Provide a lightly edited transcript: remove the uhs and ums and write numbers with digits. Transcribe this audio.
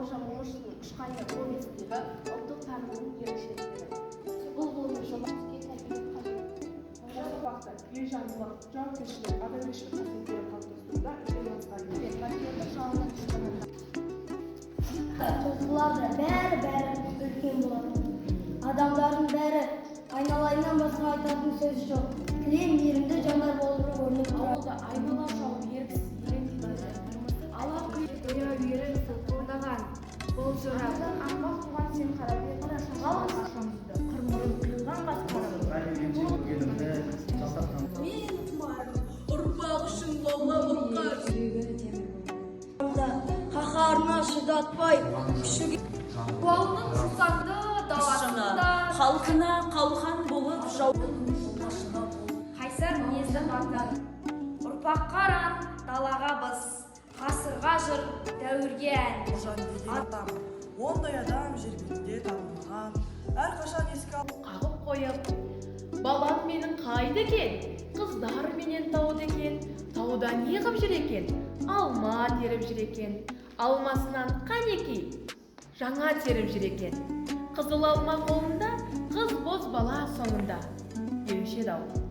Шамошның ұшқайы повестігі ұлттық танымның ерекшеліктері. Бұл ғылыми жоба бізге тәрбиелеп қажет. Осы уақытта елжандылық, жауапкершілік, адамгершілік қасиеттерін қалыптастыруда үлкен маңызға ие. Патриоттық жалынның күштерін Тұлғаларда бәрі үлкен болады. Адамдардың бәрі айналайынан басқа айтатын сөз жоқ. Тілем ерінді жандар болып көрініп тұрады. айнала шауып еріксіз елеңдейді. Ала құйып үйрен сылқылдаған. Бұл жырап аңбақ туған сен қара бетті шашамызды. Қырмырын қиылған басқарым. Мен ұрпақ үшін болмауға Қаһарына шыдатпай, күшіге Балының жусанды даласында халқына қалқан болып қайсар мінезді батыр. Ұрпақ қаран далаға біз, ғасырға жыр, дәуірге ән. Атам, ондай адам жер бетінде табылмаған. Әрқашан еске алып қағып қойып, балам менің қайды екен, қыздар менен тауды екен, тауда не қып жүр екен, алма теріп жүр екен, алмасынан қанекей, жаңа теріп жүр екен, қызыл алма қолында, қыз боз бала соңында, деуші еді ау.